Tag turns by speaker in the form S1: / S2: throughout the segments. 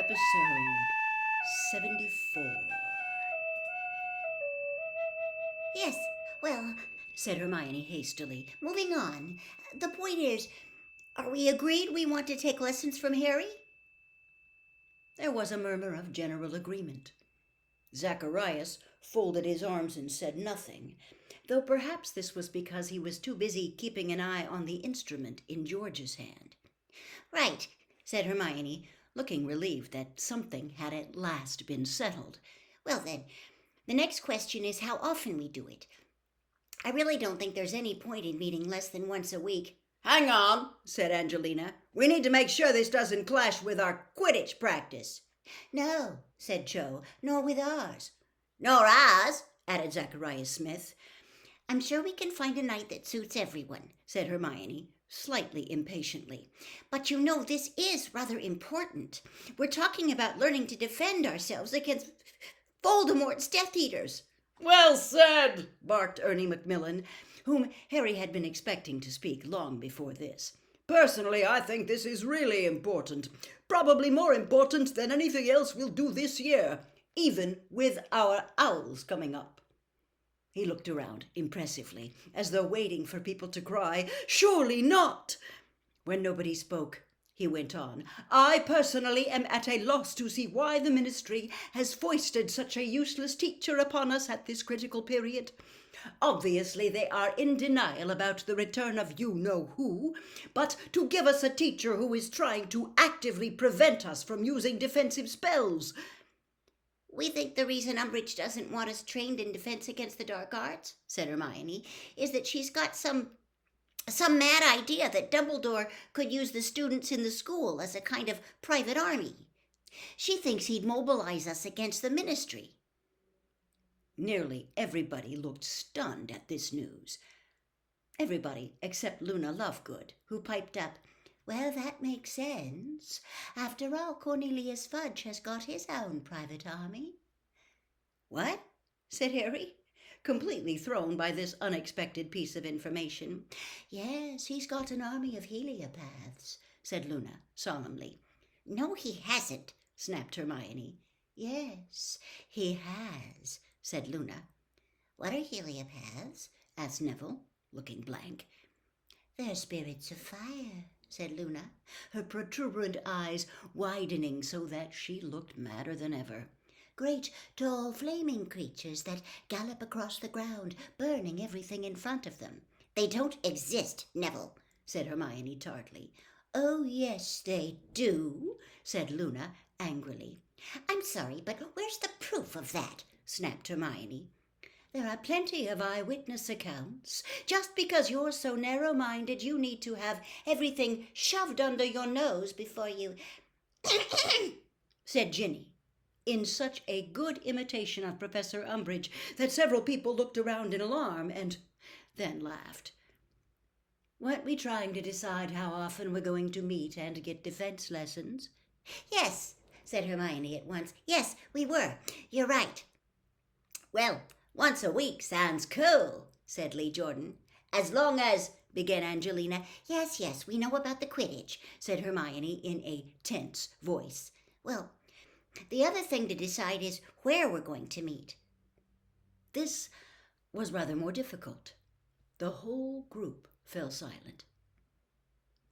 S1: Episode 74.
S2: Yes, well, said Hermione hastily. Moving on. The point is, are we agreed we want to take lessons from Harry?
S1: There was a murmur of general agreement. Zacharias folded his arms and said nothing, though perhaps this was because he was too busy keeping an eye on the instrument in George's hand.
S2: Right, said
S1: Hermione, looking relieved that something had at last been settled.
S2: Well then, the next question is how often we do it. I really don't think there's any point in meeting less than once a week.
S1: Hang on, said Angelina. We need to make sure this doesn't clash with our Quidditch practice.
S2: No, said Cho, nor with ours.
S1: Nor ours, added Zacharias Smith.
S2: I'm sure we can find a night that suits everyone,
S1: said Hermione, slightly impatiently.
S2: But you know this is rather important. We're talking about learning to defend ourselves against Voldemort's Death Eaters.
S1: Well said, barked Ernie Macmillan, whom Harry had been expecting to speak long before this. Personally, I think this is really important. Probably more important than anything else we'll do this year, even with our owls coming up. He looked around impressively, as though waiting for people to cry, "Surely not!" When nobody spoke, he went on. I personally am at a loss to see why the ministry has foisted such a useless teacher upon us at this critical period. Obviously, they are in denial about the return of you-know-who, but to give us a teacher who is trying to actively prevent us from using defensive spells.
S2: We think the reason Umbridge doesn't want us trained in defense against the dark arts, said Hermione, is that she's got some mad idea that Dumbledore could use the students in the school as a kind of private army. She thinks he'd mobilize us against the ministry.
S1: Nearly everybody looked stunned at this news. Everybody except Luna Lovegood, who piped up,
S2: "Well, that makes sense. After all, Cornelius Fudge has got his own private army."
S1: "What?" said Harry, completely thrown by this unexpected piece of information.
S2: "Yes, he's got an army of heliopaths," said Luna solemnly.
S1: "No, he hasn't," snapped Hermione.
S2: "Yes, he has," said Luna. "What are heliopaths?" asked Neville, looking blank. "They're spirits of fire," said Luna, her protuberant eyes widening so that she looked madder than ever. "Great, tall, flaming creatures that gallop across the ground, burning everything in front of them." "They don't exist, Neville," said Hermione tartly. "Oh, yes, they do," said Luna angrily. "I'm sorry, but where's the proof of that?" snapped Hermione. "There are plenty of eyewitness accounts. Just because you're so narrow-minded, you need to have everything shoved under your nose before you—"
S1: said Ginny, in such a good imitation of Professor Umbridge that several people looked around in alarm and then laughed. "Weren't we trying to decide how often we're going to meet and get defense lessons?"
S2: "Yes," said Hermione at once. "Yes, we were. You're right." "Well, once a week sounds cool," said Lee Jordan. "As long as—" began Angelina. Yes, we know about the Quidditch," said Hermione in a tense voice. "Well, the other thing to decide is where we're going to meet."
S1: This was rather more difficult. The whole group fell silent.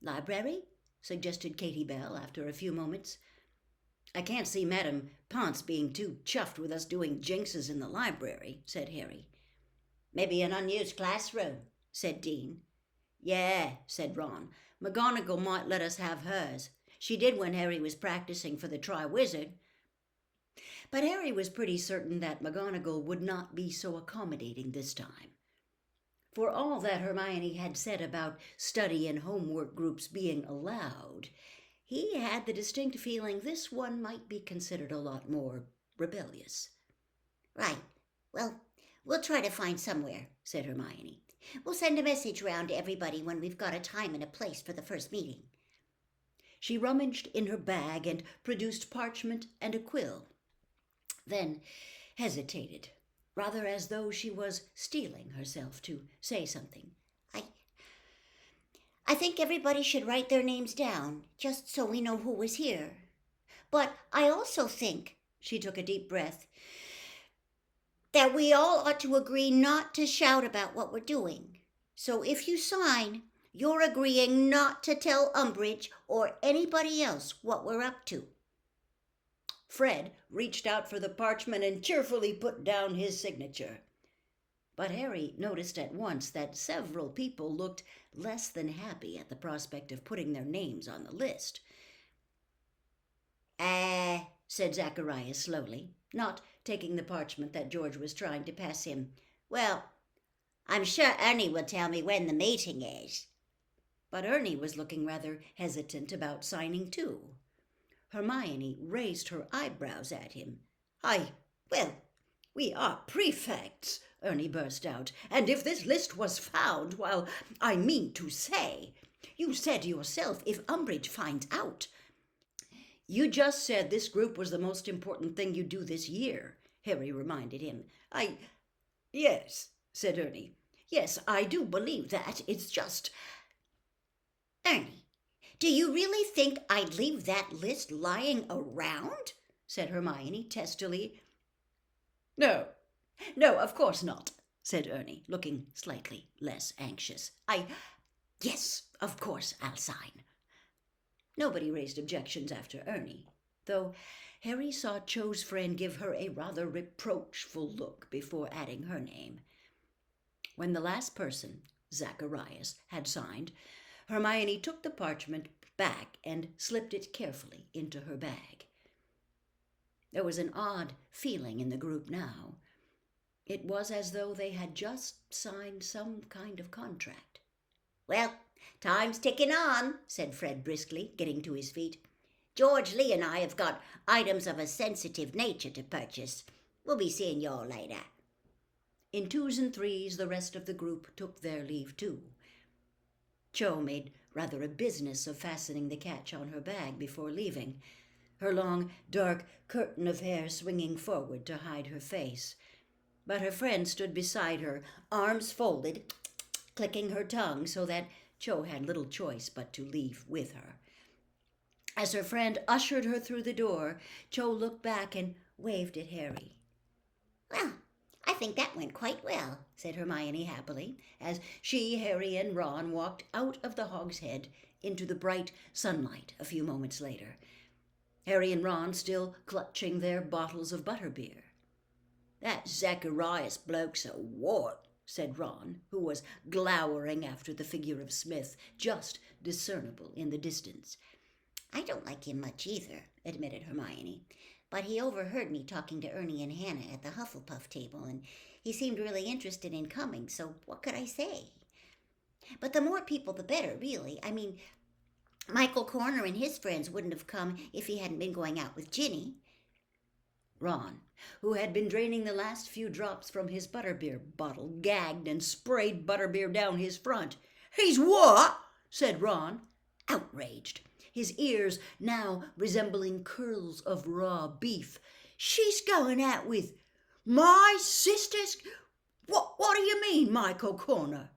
S1: "Library?" suggested Katie Bell after a few moments. "I can't see Madame Ponce being too chuffed with us doing jinxes in the library," said Harry.
S2: "Maybe an unused classroom," said Dean.
S1: "Yeah," said Ron. "McGonagall might let us have hers. She did when Harry was practicing for the Triwizard." But Harry was pretty certain that McGonagall would not be so accommodating this time. For all that Hermione had said about study and homework groups being allowed, he had the distinct feeling this one might be considered a lot more rebellious.
S2: "Right. Well, we'll try to find somewhere," said Hermione. "We'll send a message round to everybody when we've got a time and a place for the first meeting."
S1: She rummaged in her bag and produced parchment and a quill, then hesitated, rather as though she was steeling herself to say something.
S2: I think everybody should write their names down, just so we know who was here. But I also think, she took a deep breath, that we all ought to agree not to shout about what we're doing. So if you sign, you're agreeing not to tell Umbridge or anybody else what we're up to."
S1: Fred reached out for the parchment and cheerfully put down his signature. But Harry noticed at once that several people looked less than happy at the prospect of putting their names on the list.
S2: Said Zacharias slowly, not taking the parchment that George was trying to pass him. "Well, I'm sure Ernie will tell me when the meeting is."
S1: But Ernie was looking rather hesitant about signing too. Hermione raised her eyebrows at him. Well, we are prefects," Ernie burst out, "and if this list was found, well, I mean to say, you said yourself if Umbridge finds out." "You just said this group was the most important thing you do this year," Harry reminded him. Yes," said Ernie. "Yes, I do believe that. It's just—"
S2: "Ernie, do you really think I'd leave that list lying around?" said Hermione testily.
S1: No, of course not," said Ernie, looking slightly less anxious. Yes, of course I'll sign." Nobody raised objections after Ernie, though Harry saw Cho's friend give her a rather reproachful look before adding her name. When the last person, Zacharias, had signed, Hermione took the parchment back and slipped it carefully into her bag. There was an odd feeling in the group now. It was as though they had just signed some kind of contract.
S2: "Well, time's ticking on," said Fred briskly, getting to his feet. "George Lee and I have got items of a sensitive nature to purchase. We'll be seeing you all later."
S1: In twos and threes, the rest of the group took their leave too. Cho made rather a business of fastening the catch on her bag before leaving, her long, dark curtain of hair swinging forward to hide her face. But her friend stood beside her, arms folded, clicking her tongue so that Cho had little choice but to leave with her. As her friend ushered her through the door, Cho looked back and waved at Harry.
S2: "Well, I think that went quite well," said Hermione happily, as she, Harry, and Ron walked out of the Hogshead into the bright sunlight a few moments later, Harry and Ron still clutching their bottles of butterbeer. "That Zacharias bloke's a wart," said Ron, who was glowering after the figure of Smith, just discernible in the distance. "I don't like him much either," admitted Hermione. "But he overheard me talking to Ernie and Hannah at the Hufflepuff table, and he seemed really interested in coming, so what could I say? But the more people, the better, really. I mean, Michael Corner and his friends wouldn't have come if he hadn't been going out with Ginny."
S1: Ron, who had been draining the last few drops from his butterbeer bottle, gagged and sprayed butterbeer down his front. "He's what?" said Ron, outraged, his ears now resembling curls of raw beef. "She's going out with my sister's? What do you mean, Michael Corner?"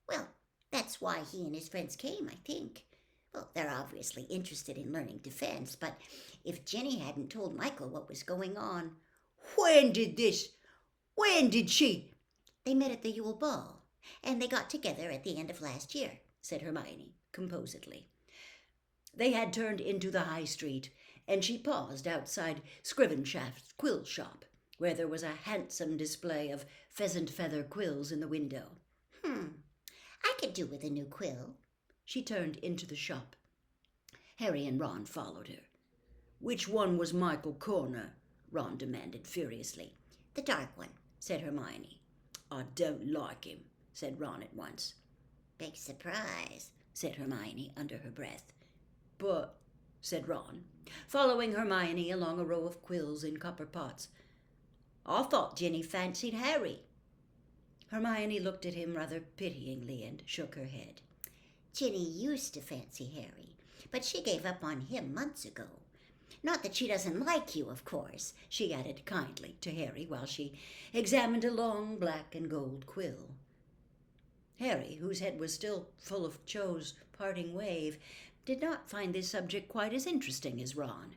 S2: "Well, that's why he and his friends came, I think. Well, they're obviously interested in learning defense, but if Ginny hadn't told Michael what was going on—"
S1: When did she?"
S2: "They met at the Yule Ball, and they got together at the end of last year," said Hermione composedly.
S1: They had turned into the High Street, and she paused outside Scrivenshaft's quill shop, where there was a handsome display of pheasant feather quills in the window.
S2: I could do with a new quill."
S1: She turned into the shop. Harry and Ron followed her. "Which one was Michael Corner?" Ron demanded furiously.
S2: "The dark one,"
S1: said Hermione. "I don't like him," said Ron at once.
S2: "Big surprise,"
S1: said Hermione under her breath. "But," said Ron, following Hermione along a row of quills in copper pots, "I thought Ginny fancied Harry." Hermione looked at him rather pityingly and shook her head.
S2: "Ginny used to fancy Harry, but she gave up on him months ago. Not that she doesn't like you, of course," she added kindly to Harry while she examined a long black and gold quill. Harry, whose head was still full of Cho's parting wave, did not find this subject quite as interesting as Ron.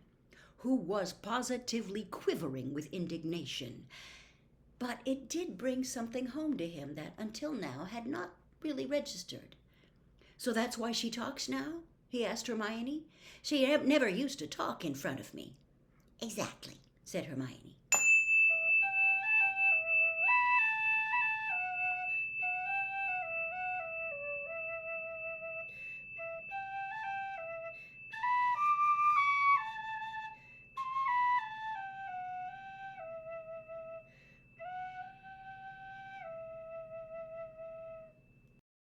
S1: who was positively quivering with indignation. But it did bring something home to him that until now had not really registered. "So that's why she talks now?" he asked Hermione. "She never used to talk in front of me."
S2: "Exactly,"
S1: said Hermione.